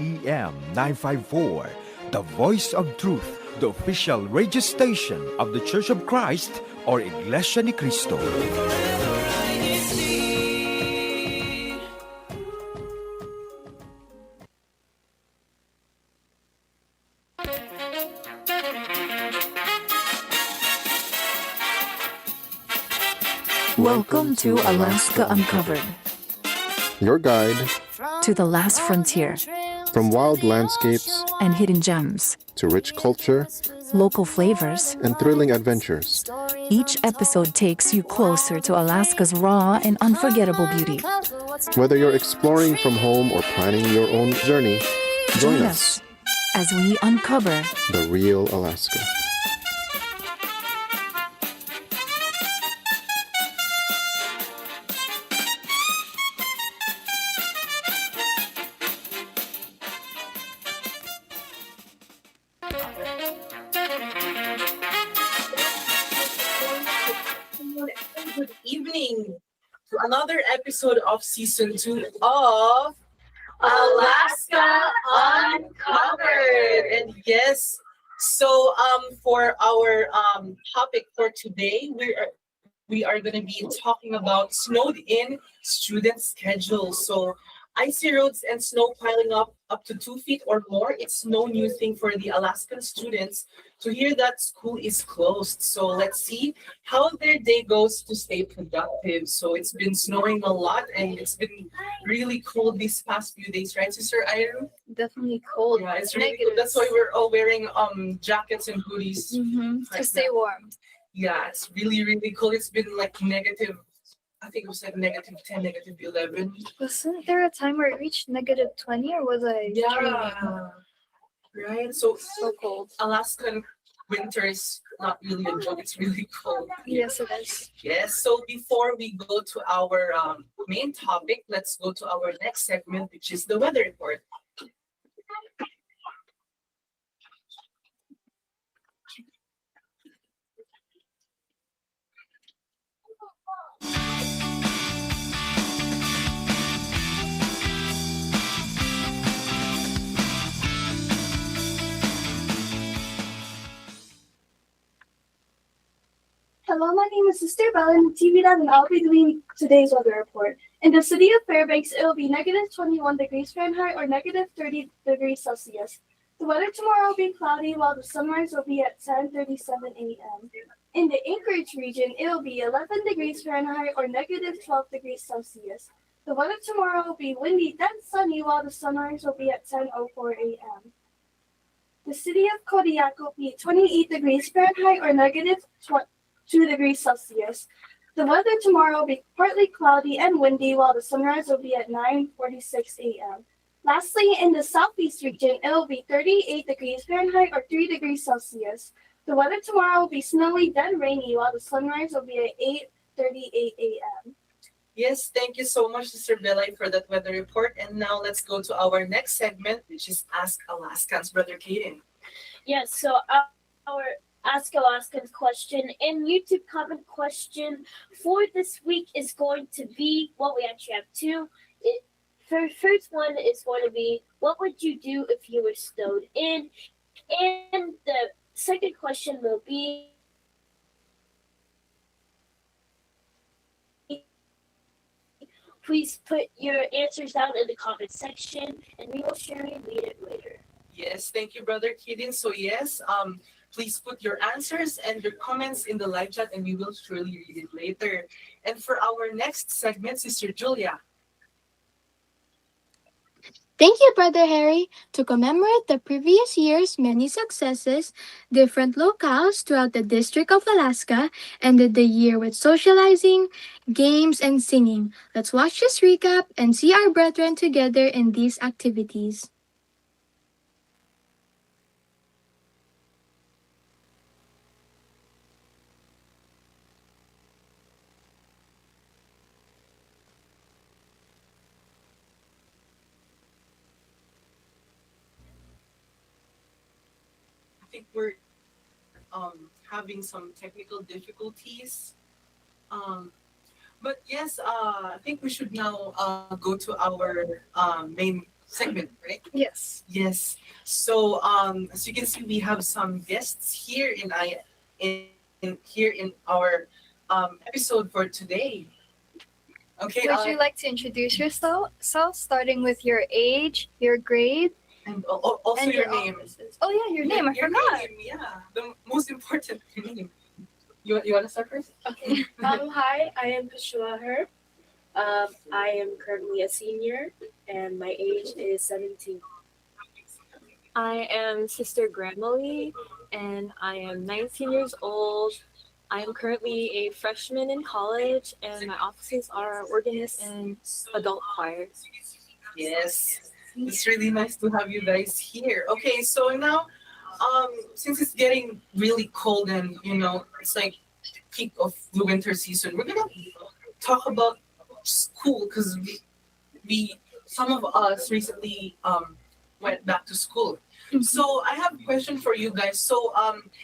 KBEM 954, the voice of truth, the official radio station of the Church of Christ or Iglesianicristo. Welcome to Alaska Uncovered, your guide to the last frontier, from wild landscapes and hidden gems, to rich culture local flavors, and thrilling adventures. Each episode takes you closer to Alaska's raw and unforgettable beauty. Whether you're exploring from home or planning your own journey, join us as we uncover the real Alaska. Good evening to another episode of Season 2 of Alaska Uncovered. And yes, so for our topic for today, we are going to be talking about snowed in student schedules. So icy roads and snow piling up to 2 feet or more. It's no new thing for the Alaskan students to hear that school is closed. So let's see how their day goes to stay productive. So it's been snowing a lot and it's been really cold these past few days, right, Sister Iru? Definitely cold. Yeah, it's really cold. That's why we're all wearing jackets and hoodies. To stay warm. Yeah, it's really, really cold. It's been like negative, I think it was like negative 10, negative 11. Wasn't there a time where it reached negative 20 or was I dreaming? Right? So cold. Alaskan winter is not really a joke. It's really cold. Yes, it is. Yes. So before we go to our main topic, let's go to our next segment, which is the weather report. Hello, my name is Sister Bella in TV Dad, and I'll be doing today's weather report. In the city of Fairbanks, it will be negative 21 degrees Fahrenheit or negative 30 degrees Celsius. The weather tomorrow will be cloudy while the sunrise will be at 10:37 a.m. In the Anchorage region, it will be 11 degrees Fahrenheit or negative 12 degrees Celsius. The weather tomorrow will be windy then sunny while the sunrise will be at 10:04 a.m. The city of Kodiak will be 28 degrees Fahrenheit or negative 2 degrees Celsius. The weather tomorrow will be partly cloudy and windy while the sunrise will be at 9:46 a.m. Lastly, in the southeast region, it will be 38 degrees Fahrenheit or 3 degrees Celsius. The weather tomorrow will be snowy then rainy while the sunrise will be at 8:38 a.m. Yes, thank you so much, Sister Bella, for that weather report. And now let's go to our next segment, which is Ask Alaskans. Brother Kaden. Yes, so our Ask Alaskans question and YouTube comment question for this week is going to be, well, we actually have two. First one is going to be, what would you do if you were snowed in? And the second question will be, please put your answers down in the comment section and we will share and read it later. Yes, thank you, Brother Kaden. So yes, please put your answers and your comments in the live chat and we will surely read it later. And for our next segment, Sister Julia. Thank you, Brother Harry. To commemorate the previous year's many successes, different locales throughout the District of Alaska ended the year with socializing, games, and singing. Let's watch this recap and see our brethren together in these activities. I think we're having some technical difficulties. But yes, I think we should now go to our main segment, right? Yes. Yes. So as you can see, we have some guests here in our episode for today. Okay. Would you like to introduce yourself, starting with your age, your grade, and also and your name. offices? Oh yeah, your name. I forgot. Name, yeah, the most important your name. You want to start first? Okay. Hi, I am Pashua Herb. I am currently a senior, and my age is 17. I am Sister Grammarly, and I am 19 years old. I am currently a freshman in college, and my offices are organist and adult choir. Yes. It's really nice to have you guys here. Okay, so now, since it's getting really cold and it's like peak of the winter season, we're gonna talk about school because we some of us recently went back to school. So I have a question for you guys. So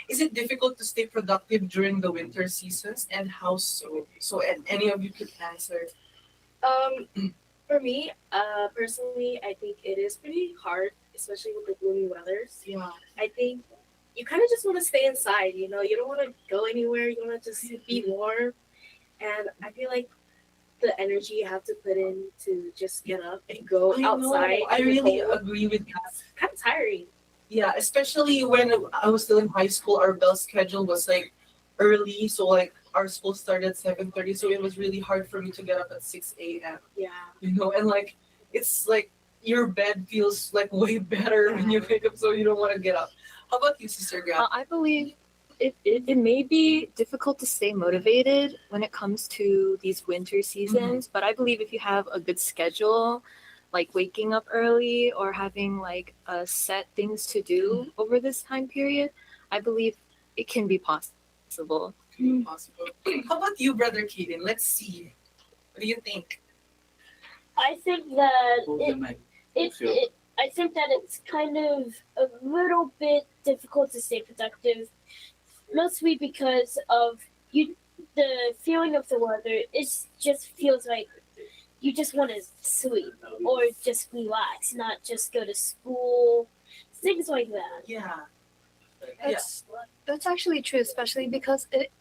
is it difficult to stay productive during the winter seasons, and how so? So and any of you could answer. For me, personally, I think it is pretty hard, especially with the gloomy weathers. Yeah. I think you kind of just want to stay inside, you don't want to go anywhere, you want to just be warm. And I feel like the energy you have to put in to just get up and go outside. I really agree with that. Kind of tiring. Yeah, especially when I was still in high school, our bell schedule was like early, so like our school started at 7:30, so it was really hard for me to get up at 6 a.m. Yeah. And like it's like your bed feels like way better when you wake up, so you don't want to get up. How about you, Sister Gal? I believe it may be difficult to stay motivated when it comes to these winter seasons, but I believe if you have a good schedule, like waking up early or having like set things to do over this time period, I believe it can be possible. Possible. How about you, Brother Kaden? Let's see. What do you think? I think that I think that it's kind of a little bit difficult to stay productive, mostly because of the feeling of the weather. It just feels like you just want to sleep or just relax, not just go to school, things like that. Yeah. That's actually true, especially because it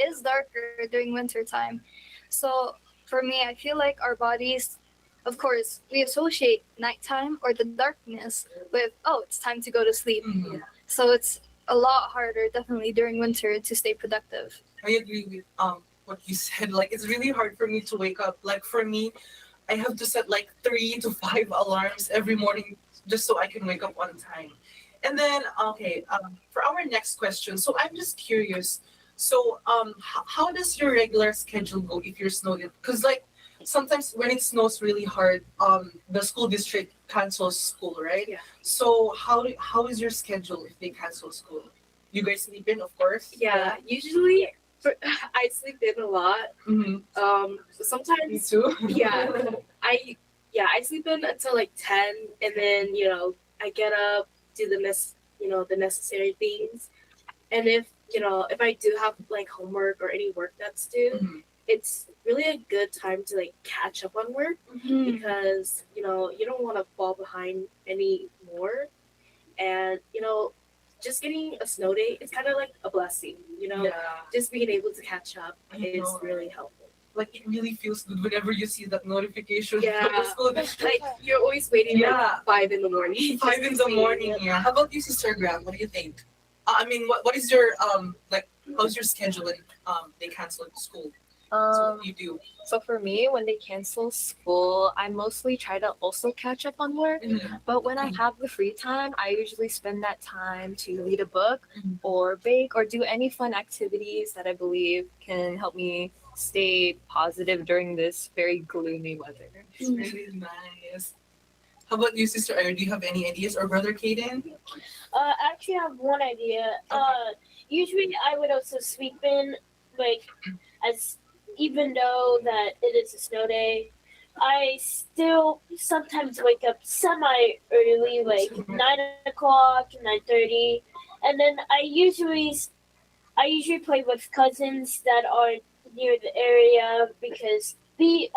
is darker during winter time. So for me, I feel like our bodies, of course, we associate nighttime or the darkness with, it's time to go to sleep. Mhm. So it's a lot harder, definitely during winter, to stay productive. I agree with what you said. Like it's really hard for me to wake up. Like for me, I have to set like 3 to 5 alarms every morning just so I can wake up on time. And then for our next question, so I'm just curious. So how does your regular schedule go if you're snowed in? Because like sometimes when it snows really hard, the school district cancels school, right? Yeah. So how is your schedule if they cancel school? You guys sleep in, of course. Yeah, usually I sleep in a lot. Mm-hmm. Sometimes Me too. yeah, I sleep in until like 10, and then I get up, do the necessary things, and if I do have like homework or any work that's due, Mhm. it's really a good time to like catch up on work because you don't want to fall behind anymore, and just getting a snow day, it's kind of like a blessing, Yeah. just being able to catch up I is know, really right? helpful. Like it really feels good whenever you see that notification Yeah. from the school district. Like you're always waiting Yeah. like 5 in the morning. 5 in the morning. Yeah. How about you, Sister Graham? What do you think? I mean, what is your how's your schedule when they cancel school? So what do you do? So for me, when they cancel school, I mostly try to also catch up on work. Mhm. But when I have the free time, I usually spend that time to read a book Mhm. or bake or do any fun activities that I believe can help me stay positive during this very gloomy weather. It's really nice. How about you, Sister Ira? Do you have any ideas, or Brother Kaden? Actually, I have one idea. Usually I would also sleep in, like, as even though that it is a snow day, I still sometimes wake up semi early, like 9 o'clock, 9:30, and then I usually play with cousins that are near the area because me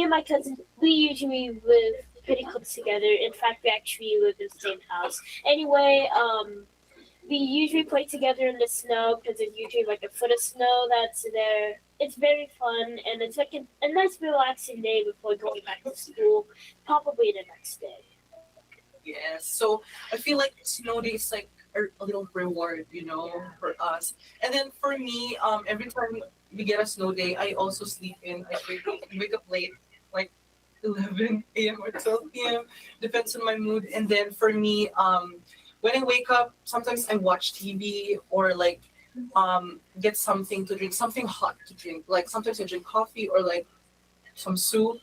and my cousin we usually live pretty close together. In fact, we actually live in the same house. Anyway, we usually play together in the snow because there's usually like a foot of snow that's there. It's very fun and it's like a nice relaxing day before going back to school, probably the next day. Yes. So I feel like snow day is like a little reward, for us. And then for me, every time we get a snow day, I also sleep in. I wake up late, like 11 a.m. or 12 p.m. Depends on my mood. And then for me, when I wake up, sometimes I watch TV or like get something to drink, something hot to drink. Like sometimes I drink coffee or like some soup,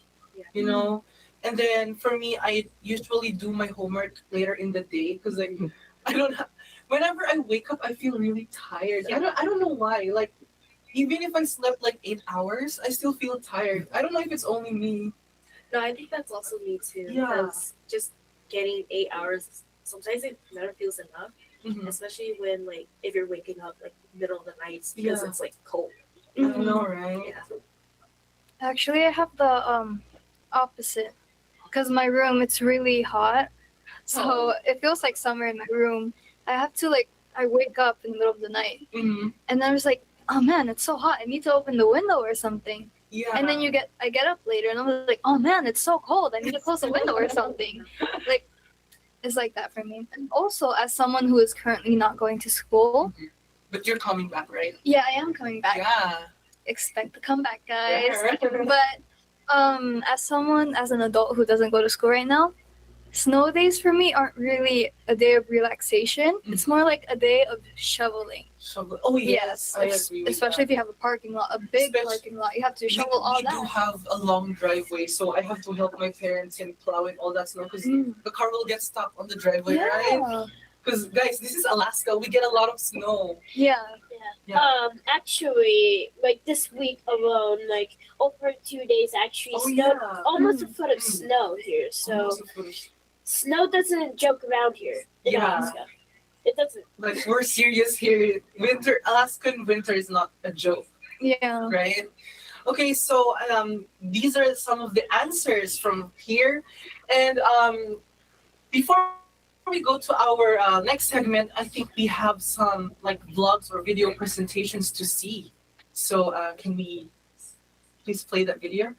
you know. And then for me, I usually do my homework later in the day because like I don't have. Whenever I wake up, I feel really tired. I don't know why. Like even if I slept like 8 hours, I still feel tired. I don't know if it's only me. No, I think that's also me too. Yeah. Because just getting 8 hours, sometimes it never feels enough. Mhm. Especially when like if you're waking up like middle of the night because Yeah. it's like cold. I know, right? Yeah. Actually, I have the opposite because my room it's really hot, so it feels like summer in my room. I have to like I wake up in the middle of the night Mm-hmm. and then I was like, oh man, it's so hot. I need to open the window or something. Yeah. And then I get up later and I'm like, oh man, it's so cold. I need to close the window or something. Like it's like that for me. And also, as someone who is currently not going to school, But you're coming back, right? yeah, I am coming back. Yeah. Expect to come back, guys. Yeah. But as an adult who doesn't go to school right now, snow days for me aren't really a day of relaxation. It's more like a day of shoveling. Shovel. Oh yes, I agree with Especially if you have a parking lot, a big parking lot, you have to shovel all we do that. have a long driveway, so I have to help my parents in plowing all that snow because the car will get stuck on the driveway, right? Yeah. Because guys, this is Alaska. We get a lot of snow. Yeah. Yeah. Actually, like this week alone, like over 2 days, actually Oh, snowed yeah. almost a foot of snow here. So Almost a foot. snow doesn't joke around here in Yeah. Alaska. It doesn't. Like we're serious here. Alaskan winter is not a joke, Yeah. right? Okay, so these are some of the answers from here, and before we go to our next segment, I think we have some like vlogs or video presentations to see. So can we please play that video?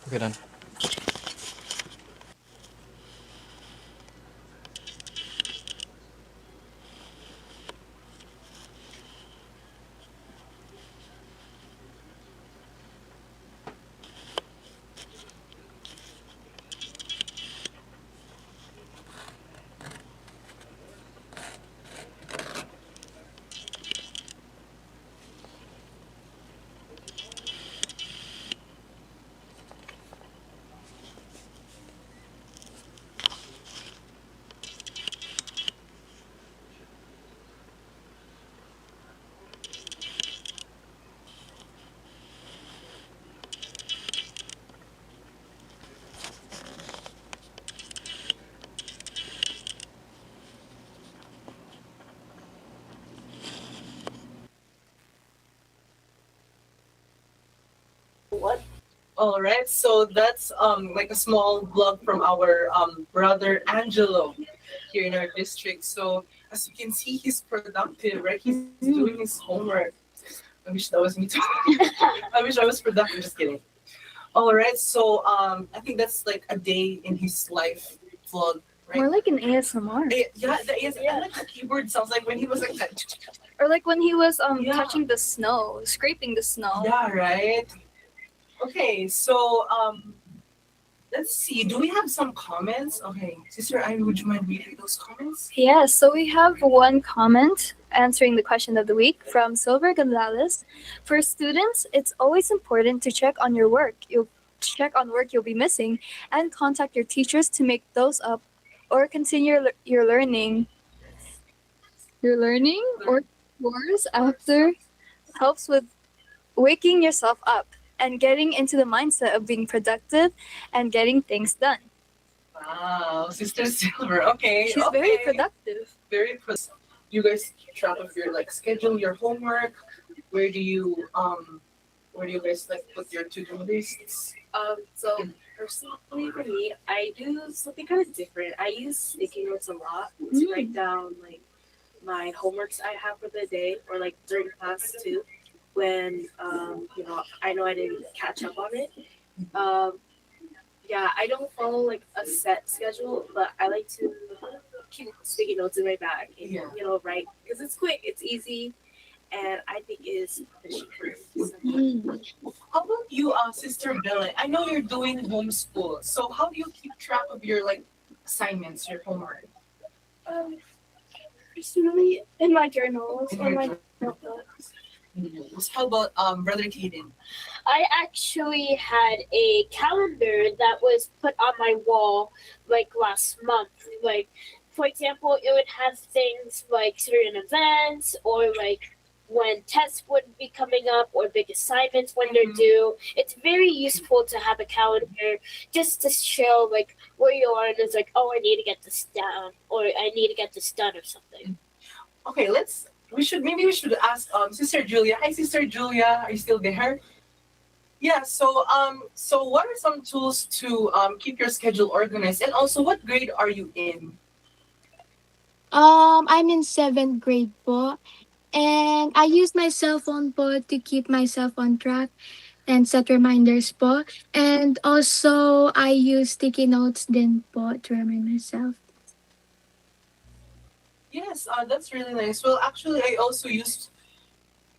Okay, done. one. All right, so that's like a small blog from our brother Angelo here in our district. So as you can see, he's productive, right? He's doing his homework. I wish that was me too. I wish I was productive. Just kidding. All right, so I think that's like a day in his life vlog, right? More like an ASMR. Yeah, the is. I like the keyboard sounds like when he was like that. Or like when he was Yeah. touching the snow, scraping the snow. Yeah, right. Okay, so let's see. Do we have some comments? Okay, Sister Ivy, would you mind reading those comments? Yes, so we have one comment answering the question of the week from Silver Gonzalez. For students, it's always important to check on your work. You'll check on work you'll be missing and contact your teachers to make those up or continue your learning. Your learning or course after helps with waking yourself up and getting into the mindset of being productive and getting things done. Wow, Sister Silver. Okay, She's okay. very productive. Very productive. You guys keep track of your like schedule, your homework. Where do you guys like put your to-do lists? So personally for me, I do something kind of different. I use sticky notes a lot to write down like my homeworks I have for the day or like during class too. When I know I didn't catch up on it. Yeah, I don't follow like a set schedule, but I like to keep sticky notes in my bag and write because it's quick, it's easy, and I think it is efficient. How about you, Sister Bella? I know you're doing homeschool, so how do you keep track of your like assignments, your homework? Personally, in my journals In or your my journal. notebooks. How about Brother Caden? I actually had a calendar that was put on my wall like last month. Like, for example, it would have things like certain events or like when tests would be coming up or big assignments when they're due. It's very useful to have a calendar just to show like where you are and it's like, oh, I need to get this down or I need to get this done or something. Okay, we should ask Sister Julia. Hi, Sister Julia. Are you still there? Yeah. So what are some tools to keep your schedule organized? And also, what grade are you in? I'm in 7th grade po. And I use my cell phone po to keep myself on track and set reminders po. And also, I use sticky notes din po to remind myself. Yes, that's really nice. Well, actually, I also use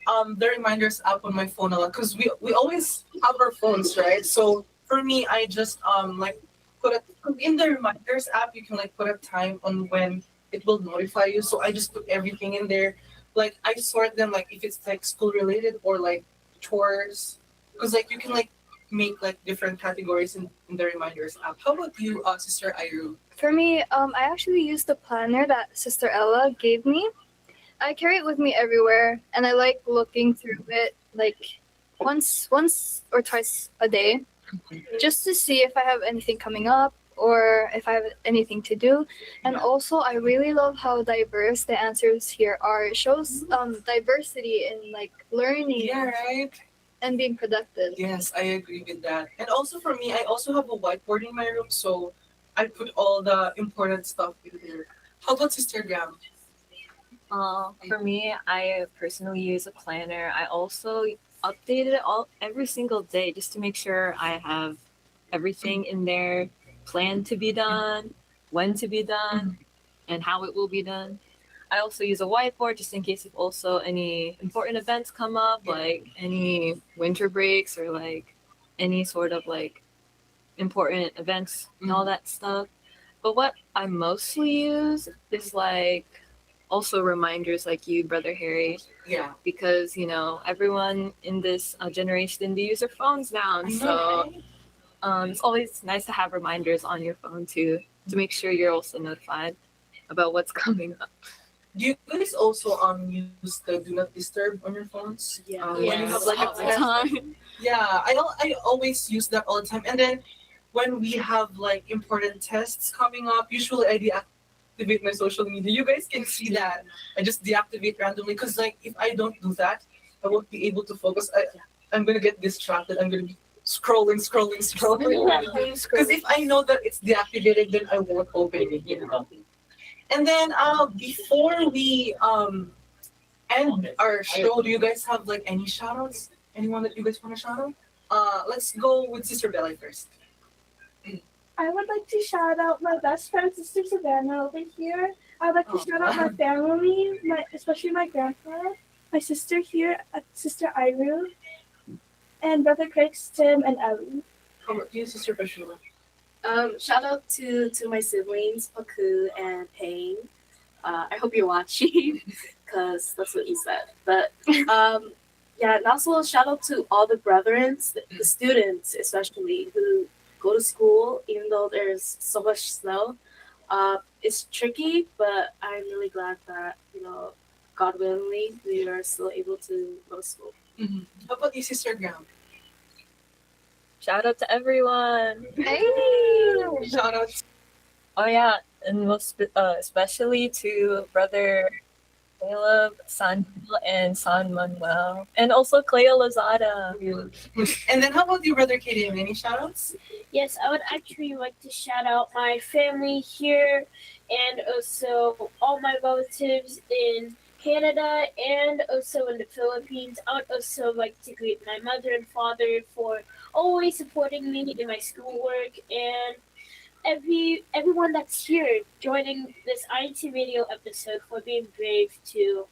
the reminders app on my phone a lot because we always have our phones, right? So for me, I just like put it in the reminders app. You can like put a time on when it will notify you. So I just put everything in there. Like I sort them like if it's like school related or like chores, because like you can like make like different categories in the reminders app. How about you, Sister Iru? For me, I actually use the planner that Sister Ella gave me. I carry it with me everywhere, and I like looking through it like once or twice a day, just to see if I have anything coming up or if I have anything to do. And also, I really love how diverse the answers here are. It shows diversity in like learning Yeah, right. and being productive. Yes, I agree with that. And also for me, I also have a whiteboard in my room, so I put all the important stuff in there. How about Sister Graham? For me, I personally use a planner. I also update it every single day just to make sure I have everything in there planned to be done, when to be done, and how it will be done. I also use a whiteboard just in case if also any important events come up, like any winter breaks or like any sort of like important events and all that stuff. But what I mostly use is like also reminders like you, Brother Harry, Yeah. because everyone in this generation they use their phones now, and so it's always nice to have reminders on your phone too to make sure you're also notified about what's coming up. Do you guys also use the do not disturb on your phones? Yeah. When you have like all the time. Yeah, I always use that all the time. And then when we have like important tests coming up, usually I deactivate my social media. You guys can see that. I just deactivate randomly because like if I don't do that, I won't be able to focus. I'm gonna get distracted. I'm gonna be scrolling. Because if I know that it's deactivated, then I won't open it, you know. And then before we end our show, do you guys have like any shout outs? Anyone that you guys want to shout out? Let's go with Sister Bella first. I would like to shout out my best friend, Sister Savannah, over here. I'd like to shout out my family, especially my grandpa, my sister here, Sister Iru, and Brother Craig, Tim, and Ellie. How about you, Sister Bashula? Shout out to my siblings, Paku and Payne. I hope you're watching, because that's what you said. But yeah, and also shout out to all the brethren, the students especially, who go to school even though there's so much snow. It's tricky, but I'm really glad that, you know, God willingly, we are still able to go to school. Mm-hmm. How about you, Sister Graham? Shout out to everyone. Hey! Shout out. Oh yeah, and especially to Brother Caleb, San and San Manuel, and also Cleo Lozada. And then how about you, Brother Katie? Any shout outs? Yes, I would actually like to shout out my family here and also all my relatives in Canada and also in the Philippines. I would also like to greet my mother and father for always supporting me in my schoolwork, and everyone that's here joining this INCRadio episode for being brave to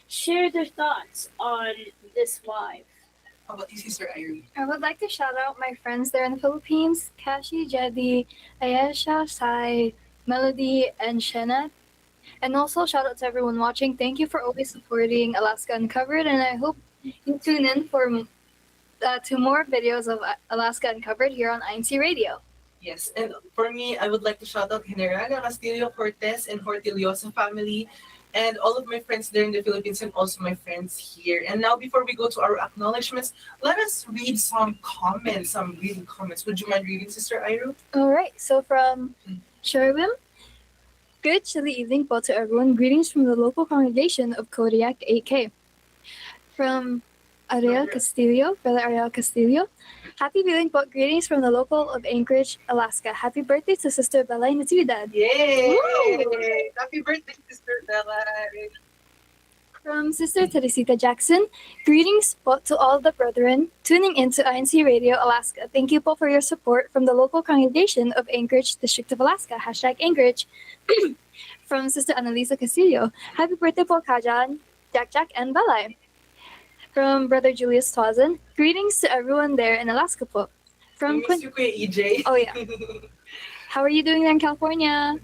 share their thoughts on this live. How about you, Sister Irene? I would like to shout out my friends there in the Philippines, Kashi, Jedi, Ayesha, Sai, Melody, and Shena. And also shout out to everyone watching. Thank you for always supporting Alaska Uncovered, and I hope you tune in for to more videos of Alaska Uncovered here on INCRadio. Yes, and for me, I would like to shout out Generaga, Castillo, Cortez, and Hortiliosa family, and all of my friends there in the Philippines, and also my friends here. And now, before we go to our acknowledgements, let us read some comments, some reading comments. Would you mind reading, Sister Iru? All right, so from Sherwin, good chilly evening po to everyone. Greetings from the local congregation of Kodiak 8K. From Ariel Castillo, Brother Ariel Castillo. Happy viewing po. Greetings from the local of Anchorage, Alaska. Happy birthday to Sister Bella y Natividad. Yay! Woo! Happy birthday, Sister Bella. From Sister Teresita Jackson, greetings po to all the brethren tuning into INCRadio Alaska. Thank you po for your support from the local congregation of Anchorage, District of Alaska. #Anchorage. From Sister Annalisa Casillo, happy birthday po Kajan, Jack, and Balay. From Brother Julius Twazen, greetings to everyone there in Alaska po. From EJ. Oh yeah. How are you doing there in California?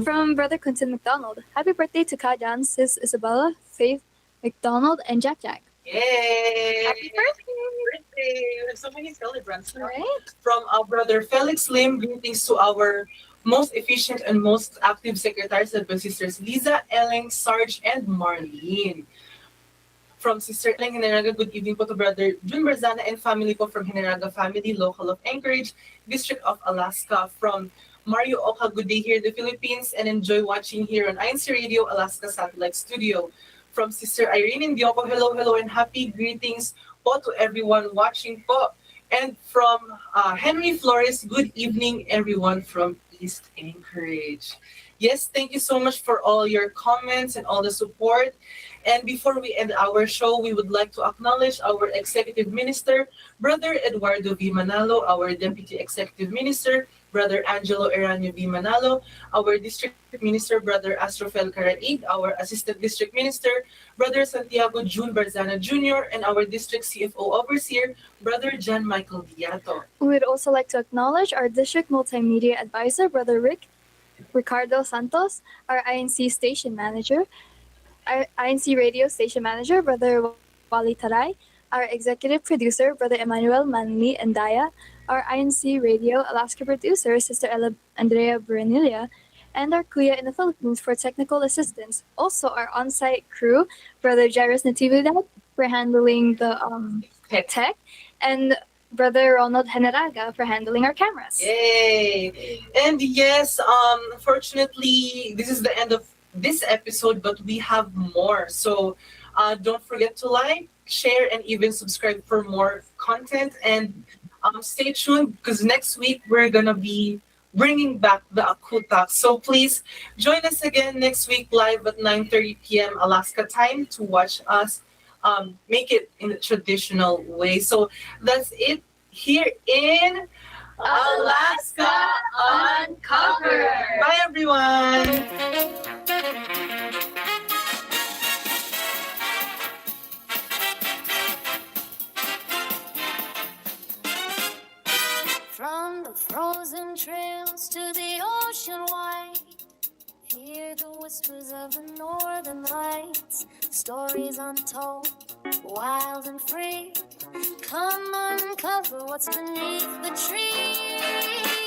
From Brother Quinton McDonald, happy birthday to Kajan, Sis Isabella, Faith McDonald, and Jack. Yay! Happy birthday! We have so many celebrants. Right? From our brother Felix Lim, greetings to our most efficient and most active secretaries and sisters Liza, Ellen, Sarge, and Marlene. From Sister Ellen Hineraga, good evening po to Brother Jun Barzana and family po from Hineraga Family, local of Anchorage, District of Alaska. From Mario Oka, good day here in the Philippines and enjoy watching here on INCRadio Alaska Satellite Studio. From Sister Irene Indioco, hello, and happy greetings po to everyone watching po. And from Henry Flores, good evening everyone from East Anchorage. Yes, thank you so much for all your comments and all the support. And before we end our show, we would like to acknowledge our Executive Minister, Brother Eduardo V. Manalo, our Deputy Executive Minister, Brother Angelo Eranio V. Manalo, our District Minister, Brother Astrofel Caraig, our Assistant District Minister, Brother Santiago June Barzana Jr., and our District CFO Overseer, Brother John Michael Diato. We would also like to acknowledge our District Multimedia Advisor, Brother Ricardo Santos, our INC Station Manager, our INC Radio Station Manager, Brother Wally Taray, our Executive Producer, Brother Emmanuel Manli Andaya, our INC Radio Alaska Producer, Sister Andrea Berenilia, and our Kuya in the Philippines for technical assistance. Also, our on-site crew, Brother Jairus Natividad, for handling the tech, and Brother Ronald Heneraga for handling our cameras. Yay! And yes, unfortunately, this is the end of this episode, but we have more. So don't forget to like, share, and even subscribe for more content. And stay tuned because next week we're gonna be bringing back the Akutak. So please join us again next week live at 9:30 p.m. Alaska time to watch us make it in the traditional way. So that's it here in Alaska Uncovered. Bye everyone. From the frozen trails to the ocean wide, hear the whispers of the northern lights, stories untold, wild and free. Come uncover what's beneath the trees.